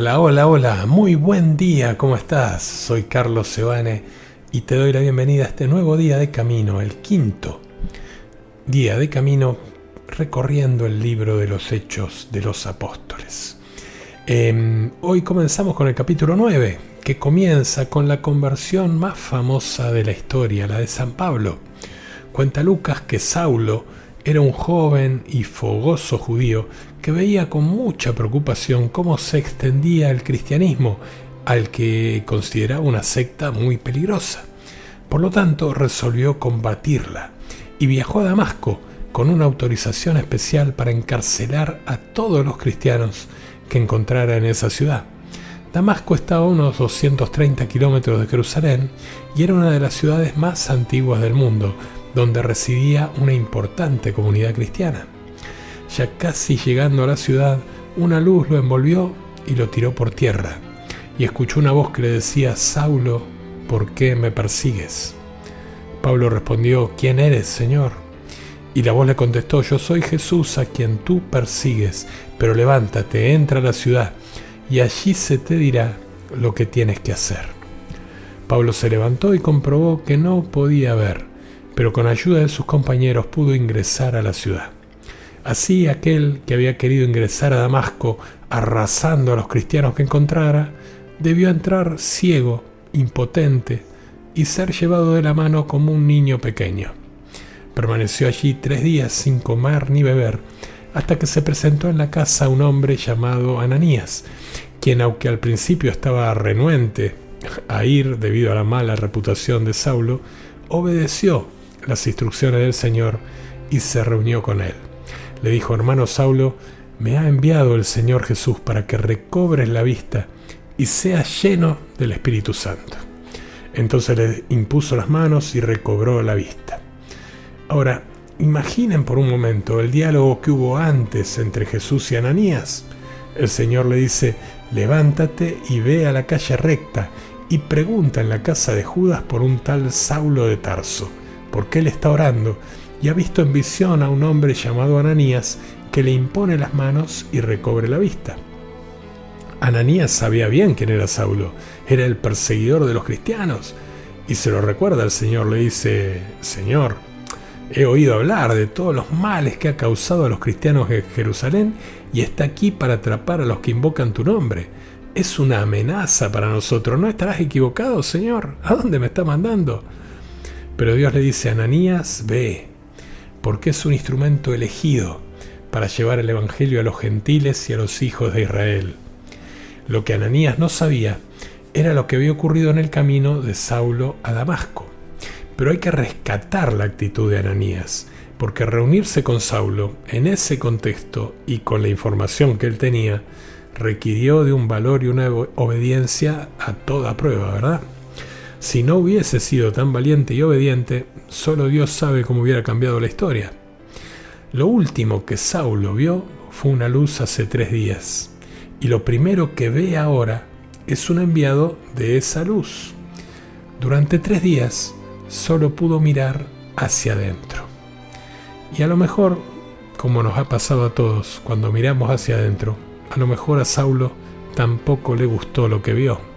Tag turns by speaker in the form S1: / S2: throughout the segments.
S1: Hola, hola, hola, muy buen día, ¿cómo estás? Soy Carlos Sebane y te doy la bienvenida a este nuevo día de camino, el quinto día de camino recorriendo el libro de los Hechos de los Apóstoles. Hoy comenzamos con el capítulo 9, que comienza con la conversión más famosa de la historia, la de San Pablo. Cuenta Lucas que Saulo era un joven y fogoso judío que veía con mucha preocupación cómo se extendía el cristianismo, al que consideraba una secta muy peligrosa. Por lo tanto, resolvió combatirla y viajó a Damasco con una autorización especial para encarcelar a todos los cristianos que encontrara en esa ciudad. Damasco estaba a unos 230 kilómetros de Jerusalén y era una de las ciudades más antiguas del mundo, donde residía una importante comunidad cristiana. Ya casi llegando a la ciudad, una luz lo envolvió y lo tiró por tierra, y escuchó una voz que le decía: «Saulo, ¿por qué me persigues?». Pablo respondió: «¿Quién eres, Señor?». Y la voz le contestó: «Yo soy Jesús a quien tú persigues, pero levántate, entra a la ciudad, y allí se te dirá lo que tienes que hacer». Pablo se levantó y comprobó que no podía ver, pero con ayuda de sus compañeros pudo ingresar a la ciudad. Así aquel que había querido ingresar a Damasco arrasando a los cristianos que encontrara, debió entrar ciego, impotente, y ser llevado de la mano como un niño pequeño. Permaneció allí 3 días sin comer ni beber, hasta que se presentó en la casa un hombre llamado Ananías, quien, aunque al principio estaba renuente a ir debido a la mala reputación de Saulo, obedeció las instrucciones del Señor y se reunió con él. Le dijo: «Hermano Saulo, me ha enviado el Señor Jesús para que recobres la vista y seas lleno del Espíritu Santo». Entonces le impuso las manos y recobró la vista. Ahora, imaginen por un momento el diálogo que hubo antes entre Jesús y Ananías. El Señor le dice: «Levántate y ve a la calle recta y pregunta en la casa de Judas por un tal Saulo de Tarso, porque él está orando y ha visto en visión a un hombre llamado Ananías que le impone las manos y recobre la vista». Ananías sabía bien quién era Saulo, era el perseguidor de los cristianos, y se lo recuerda al Señor. Le dice: «Señor, he oído hablar de todos los males que ha causado a los cristianos de Jerusalén y está aquí para atrapar a los que invocan tu nombre. Es una amenaza para nosotros. ¿No estarás equivocado, Señor? ¿A dónde me está mandando?». Pero Dios le dice: «Ananías, ve, porque es un instrumento elegido para llevar el evangelio a los gentiles y a los hijos de Israel». Lo que Ananías no sabía era lo que había ocurrido en el camino de Saulo a Damasco. Pero hay que rescatar la actitud de Ananías, porque reunirse con Saulo en ese contexto y con la información que él tenía requirió de un valor y una obediencia a toda prueba, ¿verdad? Si no hubiese sido tan valiente y obediente, solo Dios sabe cómo hubiera cambiado la historia. Lo último que Saulo vio fue una luz hace 3 días, y lo primero que ve ahora es un enviado de esa luz. Durante 3 días solo pudo mirar hacia adentro. Y a lo mejor, como nos ha pasado a todos cuando miramos hacia adentro, a lo mejor a Saulo tampoco le gustó lo que vio.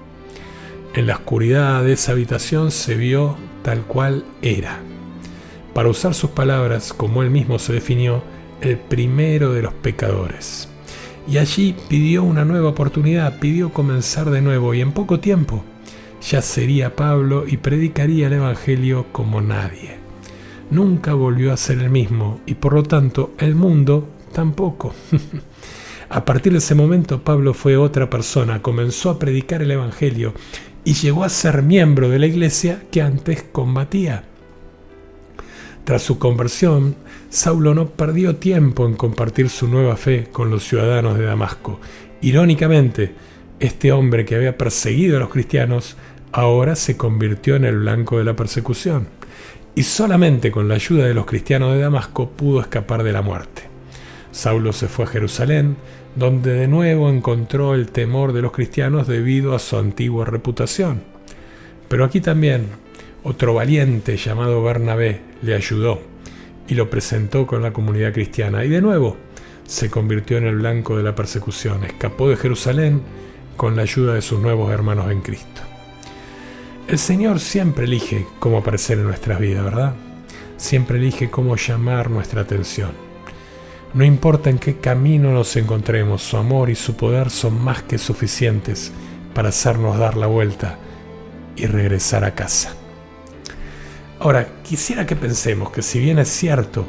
S1: En la oscuridad de esa habitación se vio tal cual era. Para usar sus palabras, como él mismo se definió, el primero de los pecadores. Y allí pidió una nueva oportunidad, pidió comenzar de nuevo, y en poco tiempo ya sería Pablo y predicaría el evangelio como nadie. Nunca volvió a ser el mismo, y por lo tanto el mundo tampoco. A partir de ese momento Pablo fue otra persona, comenzó a predicar el evangelio y llegó a ser miembro de la iglesia que antes combatía. Tras su conversión, Saulo no perdió tiempo en compartir su nueva fe con los ciudadanos de Damasco. Irónicamente, este hombre que había perseguido a los cristianos ahora se convirtió en el blanco de la persecución, y solamente con la ayuda de los cristianos de Damasco pudo escapar de la muerte. Saulo se fue a Jerusalén, donde de nuevo encontró el temor de los cristianos debido a su antigua reputación. Pero aquí también otro valiente llamado Bernabé le ayudó y lo presentó con la comunidad cristiana, y de nuevo se convirtió en el blanco de la persecución. Escapó de Jerusalén, con la ayuda de sus nuevos hermanos en Cristo. El Señor siempre elige cómo aparecer en nuestras vidas, ¿verdad? Siempre elige cómo llamar nuestra atención. No importa en qué camino nos encontremos, su amor y su poder son más que suficientes para hacernos dar la vuelta y regresar a casa. Ahora, quisiera que pensemos que si bien es cierto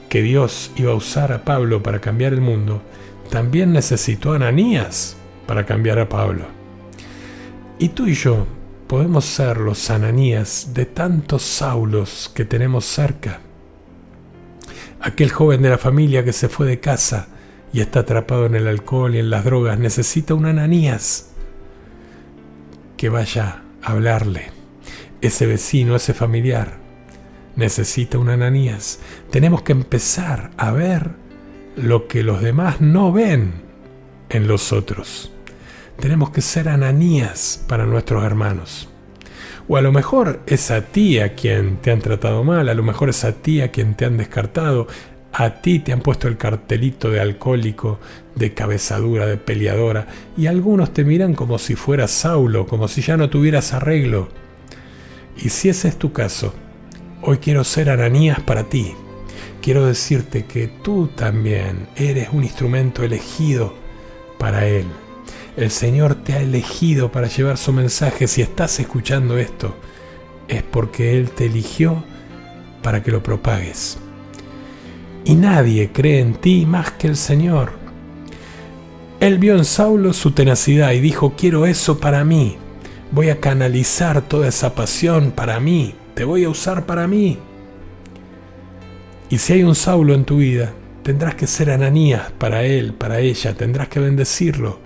S1: que Dios iba a usar a Pablo para cambiar el mundo, también necesitó a Ananías para cambiar a Pablo. Y tú y yo podemos ser los Ananías de tantos Saulos que tenemos cerca. Aquel joven de la familia que se fue de casa y está atrapado en el alcohol y en las drogas necesita un Ananías que vaya a hablarle. Ese vecino, ese familiar, necesita un Ananías. Tenemos que empezar a ver lo que los demás no ven en los otros. Tenemos que ser Ananías para nuestros hermanos. O a lo mejor es a ti a quien te han tratado mal, a lo mejor es a ti a quien te han descartado, a ti te han puesto el cartelito de alcohólico, de cabezadura, de peleadora, y algunos te miran como si fueras Saulo, como si ya no tuvieras arreglo. Y si ese es tu caso, hoy quiero ser Ananías para ti. Quiero decirte que tú también eres un instrumento elegido para Él. El Señor te ha elegido para llevar su mensaje. Si estás escuchando esto, es porque Él te eligió para que lo propagues. Y nadie cree en ti más que el Señor. Él vio en Saulo su tenacidad y dijo: quiero eso para mí. Voy a canalizar toda esa pasión para mí. Te voy a usar para mí. Y si hay un Saulo en tu vida, tendrás que ser Ananías para él, para ella. Tendrás que bendecirlo.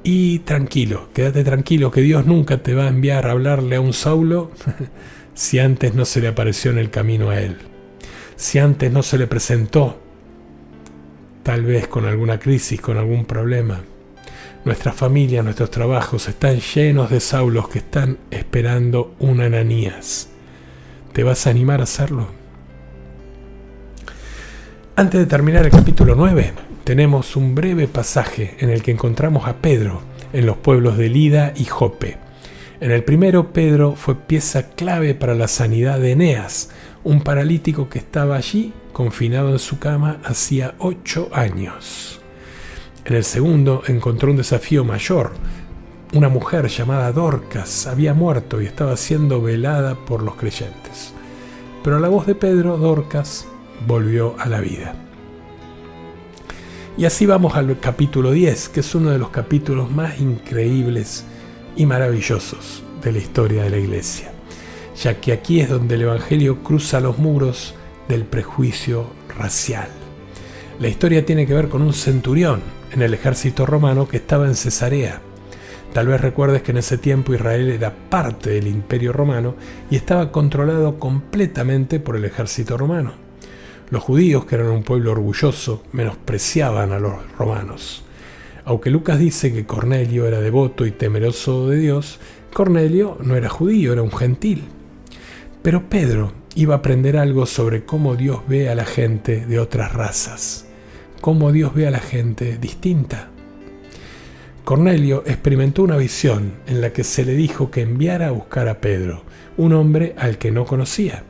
S1: Y tranquilo, quédate tranquilo que Dios nunca te va a enviar a hablarle a un Saulo si antes no se le apareció en el camino a él. Si antes no se le presentó, tal vez con alguna crisis, con algún problema. Nuestras familias, nuestros trabajos están llenos de Saulos que están esperando un Ananías. ¿Te vas a animar a hacerlo? Antes de terminar el capítulo 9, tenemos un breve pasaje en el que encontramos a Pedro en los pueblos de Lida y Jope. En el primero, Pedro fue pieza clave para la sanidad de Eneas, un paralítico que estaba allí confinado en su cama hacía 8 años. En el segundo, encontró un desafío mayor. Una mujer llamada Dorcas había muerto y estaba siendo velada por los creyentes. Pero a la voz de Pedro, Dorcas volvió a la vida. Y así vamos al capítulo 10, que es uno de los capítulos más increíbles y maravillosos de la historia de la iglesia, ya que aquí es donde el Evangelio cruza los muros del prejuicio racial. La historia tiene que ver con un centurión en el ejército romano que estaba en Cesarea. Tal vez recuerdes que en ese tiempo Israel era parte del Imperio Romano y estaba controlado completamente por el ejército romano. Los judíos, que eran un pueblo orgulloso, menospreciaban a los romanos. Aunque Lucas dice que Cornelio era devoto y temeroso de Dios, Cornelio no era judío, era un gentil. Pero Pedro iba a aprender algo sobre cómo Dios ve a la gente de otras razas, cómo Dios ve a la gente distinta. Cornelio experimentó una visión en la que se le dijo que enviara a buscar a Pedro, un hombre al que no conocía.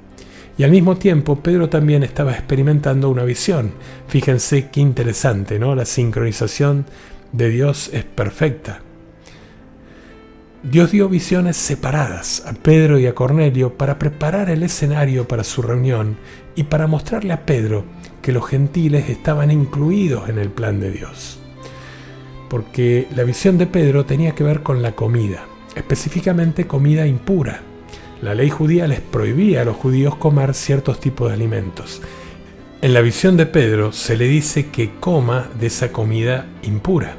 S1: Y al mismo tiempo, Pedro también estaba experimentando una visión. Fíjense qué interesante, ¿no? La sincronización de Dios es perfecta. Dios dio visiones separadas a Pedro y a Cornelio para preparar el escenario para su reunión y para mostrarle a Pedro que los gentiles estaban incluidos en el plan de Dios. Porque la visión de Pedro tenía que ver con la comida, específicamente comida impura. La ley judía les prohibía a los judíos comer ciertos tipos de alimentos. En la visión de Pedro se le dice que coma de esa comida impura.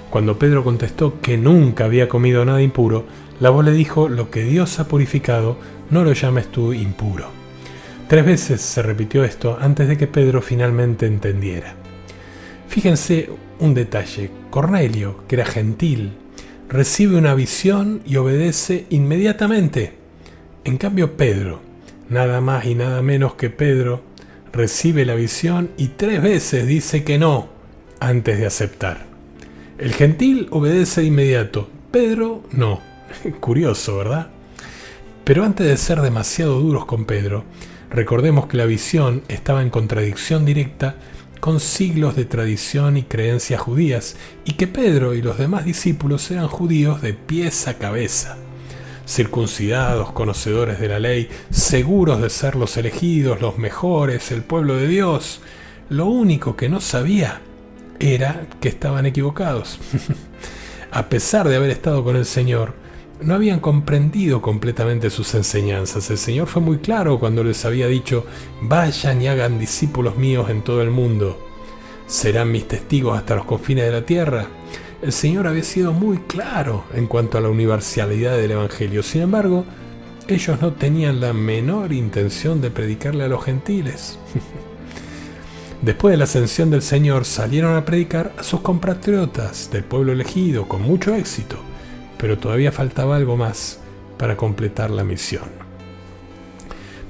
S1: Cuando Pedro contestó que nunca había comido nada impuro, la voz le dijo: lo que Dios ha purificado, no lo llames tú impuro. 3 veces se repitió esto antes de que Pedro finalmente entendiera. Fíjense un detalle: Cornelio, que era gentil, recibe una visión y obedece inmediatamente. En cambio, Pedro, nada más y nada menos que Pedro, recibe la visión y 3 veces dice que no antes de aceptar. El gentil obedece de inmediato, Pedro no. Curioso, ¿verdad? Pero antes de ser demasiado duros con Pedro, recordemos que la visión estaba en contradicción directa con siglos de tradición y creencias judías, y que Pedro y los demás discípulos eran judíos de pies a cabeza, circuncidados, conocedores de la ley, seguros de ser los elegidos, los mejores, el pueblo de Dios. Lo único que no sabía era que estaban equivocados. A pesar de haber estado con el Señor, no habían comprendido completamente sus enseñanzas. El Señor fue muy claro cuando les había dicho: vayan y hagan discípulos míos en todo el mundo. Serán mis testigos hasta los confines de la tierra. El Señor había sido muy claro en cuanto a la universalidad del Evangelio. Sin embargo, ellos no tenían la menor intención de predicarle a los gentiles. Después de la ascensión del Señor, salieron a predicar a sus compatriotas del pueblo elegido con mucho éxito, pero todavía faltaba algo más para completar la misión.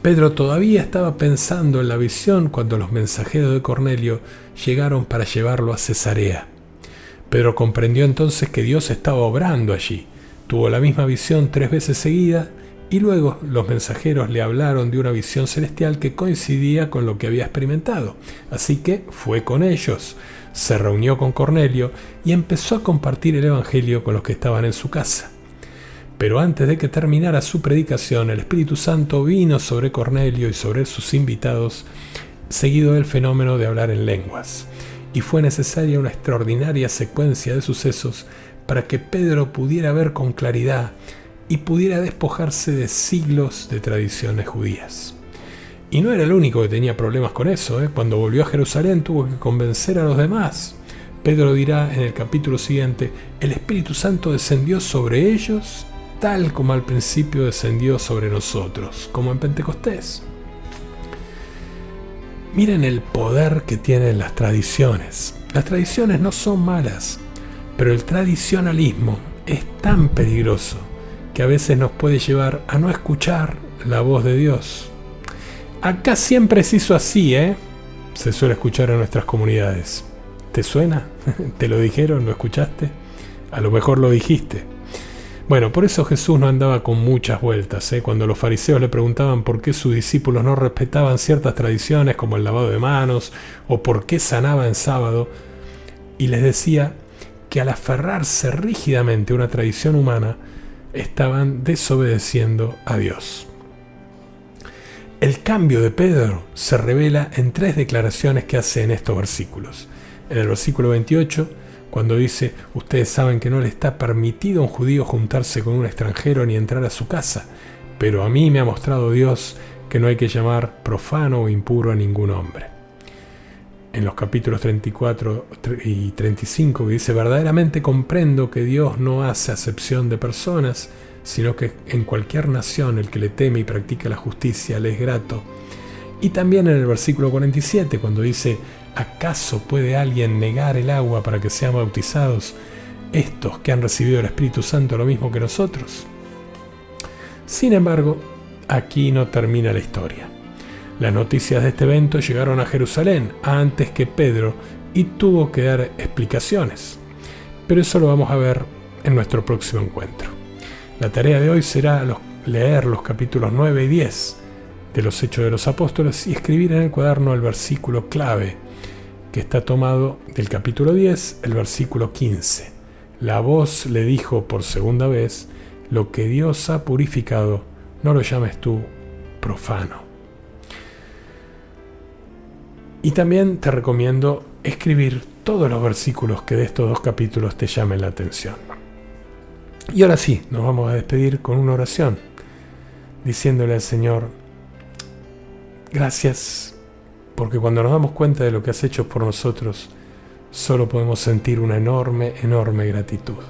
S1: Pedro todavía estaba pensando en la visión cuando los mensajeros de Cornelio llegaron para llevarlo a Cesarea. Pedro comprendió entonces que Dios estaba obrando allí. Tuvo la misma visión 3 veces seguida, y luego los mensajeros le hablaron de una visión celestial que coincidía con lo que había experimentado. Así que fue con ellos, se reunió con Cornelio y empezó a compartir el Evangelio con los que estaban en su casa. Pero antes de que terminara su predicación, el Espíritu Santo vino sobre Cornelio y sobre sus invitados, seguido del fenómeno de hablar en lenguas. Y fue necesaria una extraordinaria secuencia de sucesos para que Pedro pudiera ver con claridad y pudiera despojarse de siglos de tradiciones judías. Y no era el único que tenía problemas con eso. Cuando volvió a Jerusalén tuvo que convencer a los demás. Pedro dirá en el capítulo siguiente: el Espíritu Santo descendió sobre ellos tal como al principio descendió sobre nosotros, como en Pentecostés. Miren el poder que tienen las tradiciones. Las tradiciones no son malas, pero el tradicionalismo es tan peligroso que a veces nos puede llevar a no escuchar la voz de Dios. Acá siempre se hizo así, se suele escuchar en nuestras comunidades. ¿Te suena? ¿Te lo dijeron? ¿Lo escuchaste? A lo mejor lo dijiste. Bueno, por eso Jesús no andaba con muchas vueltas. Cuando los fariseos le preguntaban por qué sus discípulos no respetaban ciertas tradiciones como el lavado de manos o por qué sanaba en sábado, y les decía que al aferrarse rígidamente a una tradición humana, estaban desobedeciendo a Dios. El cambio de Pedro se revela en 3 declaraciones que hace en estos versículos. En el versículo 28, cuando dice: ustedes saben que no le está permitido a un judío juntarse con un extranjero ni entrar a su casa, pero a mí me ha mostrado Dios que no hay que llamar profano o impuro a ningún hombre. En los capítulos 34 y 35 que dice: verdaderamente comprendo que Dios no hace acepción de personas, sino que en cualquier nación el que le teme y practica la justicia le es grato. Y también en el versículo 47, cuando dice: ¿acaso puede alguien negar el agua para que sean bautizados estos que han recibido el Espíritu Santo lo mismo que nosotros? Sin embargo, aquí no termina la historia. Las noticias de este evento llegaron a Jerusalén antes que Pedro y tuvo que dar explicaciones. Pero eso lo vamos a ver en nuestro próximo encuentro. La tarea de hoy será leer los capítulos 9 y 10 de los Hechos de los Apóstoles y escribir en el cuaderno el versículo clave, que está tomado del capítulo 10, el versículo 15. La voz le dijo por segunda vez: lo que Dios ha purificado, no lo llames tú profano. Y también te recomiendo escribir todos los versículos que de estos 2 capítulos te llamen la atención. Y ahora sí, nos vamos a despedir con una oración, diciéndole al Señor: gracias, porque cuando nos damos cuenta de lo que has hecho por nosotros, solo podemos sentir una enorme, enorme gratitud.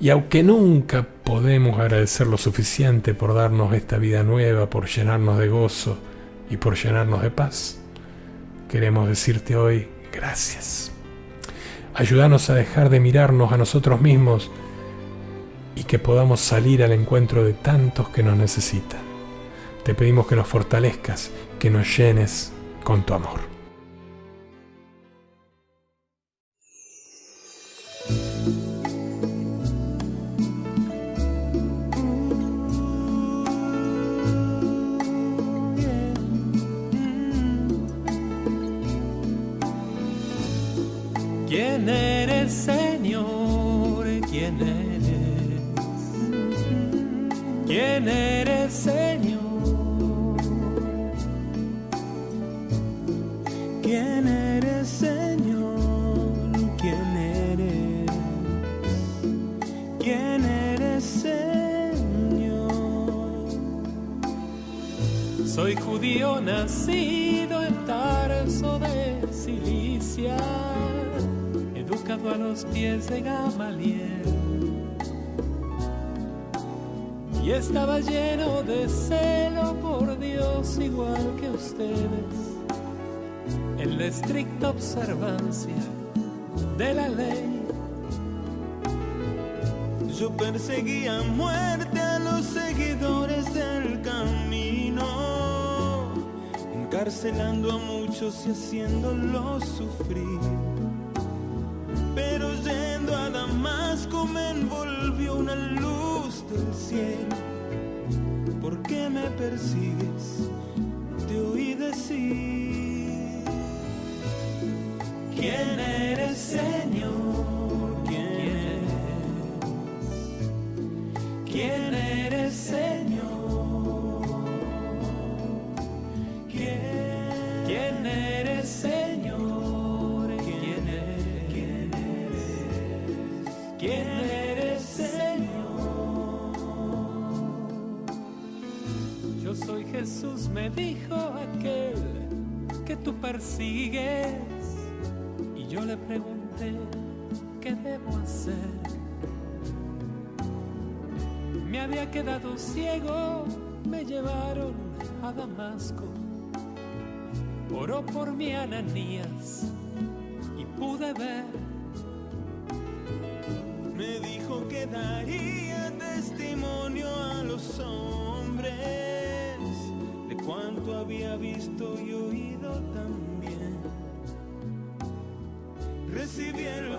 S1: Y aunque nunca podemos agradecer lo suficiente por darnos esta vida nueva, por llenarnos de gozo y por llenarnos de paz, queremos decirte hoy gracias. Ayúdanos a dejar de mirarnos a nosotros mismos y que podamos salir al encuentro de tantos que nos necesitan. Te pedimos que nos fortalezcas, que nos llenes con tu amor. eres, Señor? ¿Quién eres? ¿Quién eres, Señor? ¿Quién eres, Señor? ¿Quién eres? ¿Quién eres, Señor? Soy judío nacido en Tarso de Cilicia, educado a los pies de Gamaliel, y estaba lleno de celo por Dios igual que ustedes, en la estricta observancia de la ley.
S2: Yo perseguía a muerte a los seguidores del camino, encarcelando a muchos y haciéndolos sufrir. Pero yendo a Damasco me envolvió una luz del cielo. ¿Por qué me persigues? Te oí decir. ¿Quién eres, Señor? ¿Quién eres? ¿Quién eres, Señor? ¿Quién eres, Señor? ¿Quién eres? ¿Quién eres, Señor? Yo soy Jesús, me dijo aquel que tú persigues. Y yo le pregunté, ¿qué debo hacer? Me había quedado ciego, me llevaron a Damasco. Oró por mí Ananías y pude ver. Me dijo que daría testimonio a los hombres de cuanto había visto y oído también. Recibí el